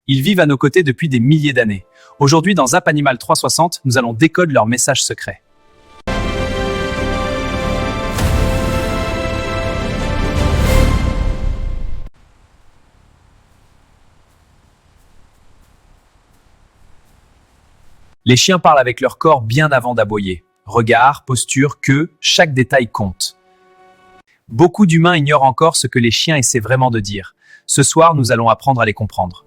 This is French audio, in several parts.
Ils vivent à nos côtés depuis des milliers d'années. Aujourd'hui, dans Zap Animal 360, nous allons décoder leurs messages secrets. Les chiens parlent avec leur corps bien avant d'aboyer. Regard, posture, queue, chaque détail compte. Beaucoup d'humains ignorent encore ce que les chiens essaient vraiment de dire. Ce soir, nous allons apprendre à les comprendre.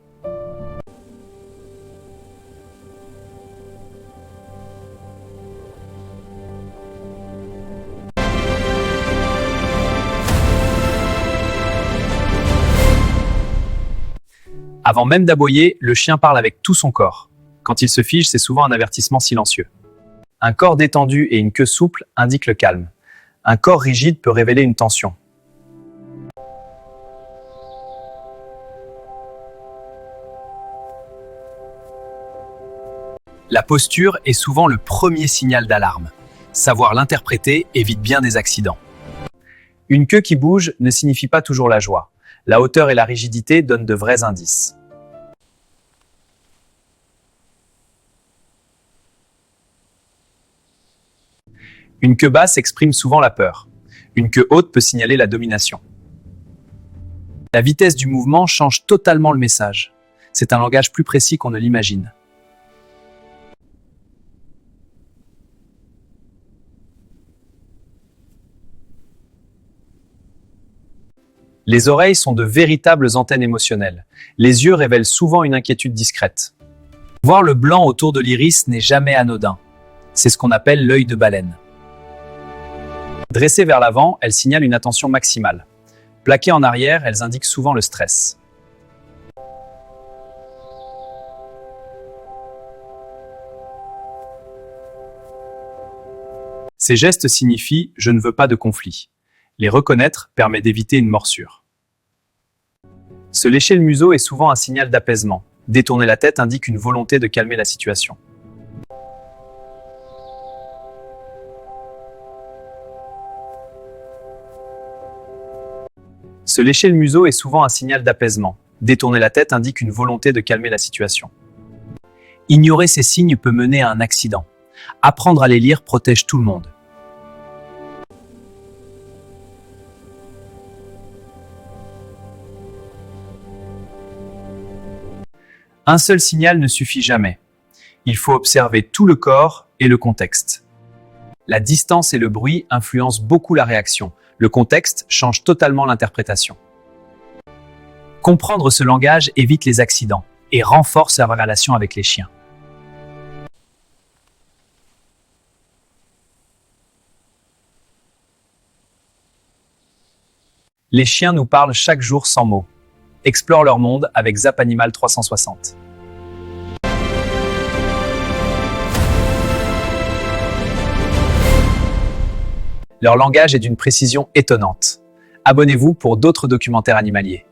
Avant même d'aboyer, le chien parle avec tout son corps. Quand il se fige, c'est souvent un avertissement silencieux. Un corps détendu et une queue souple indiquent le calme. Un corps rigide peut révéler une tension. La posture est souvent le premier signal d'alarme. Savoir l'interpréter évite bien des accidents. Une queue qui bouge ne signifie pas toujours la joie. La hauteur et la rigidité donnent de vrais indices. Une queue basse exprime souvent la peur. Une queue haute peut signaler la domination. La vitesse du mouvement change totalement le message. C'est un langage plus précis qu'on ne l'imagine. Les oreilles sont de véritables antennes émotionnelles. Les yeux révèlent souvent une inquiétude discrète. Voir le blanc autour de l'iris n'est jamais anodin. C'est ce qu'on appelle l'œil de baleine. Dressées vers l'avant, elles signalent une attention maximale. Plaquées en arrière, elles indiquent souvent le stress. Ces gestes signifient « je ne veux pas de conflit ». Les reconnaître permet d'éviter une morsure. Se lécher le museau est souvent un signal d'apaisement. Détourner la tête indique une volonté de calmer la situation. Se lécher le museau est souvent un signal d'apaisement. Détourner la tête indique une volonté de calmer la situation. Ignorer ces signes peut mener à un accident. Apprendre à les lire protège tout le monde. Un seul signal ne suffit jamais. Il faut observer tout le corps et le contexte. La distance et le bruit influencent beaucoup la réaction. Le contexte change totalement l'interprétation. Comprendre ce langage évite les accidents et renforce la relation avec les chiens. Les chiens nous parlent chaque jour sans mots. Explore leur monde avec Zap Animal 360. Leur langage est d'une précision étonnante. Abonnez-vous pour d'autres documentaires animaliers.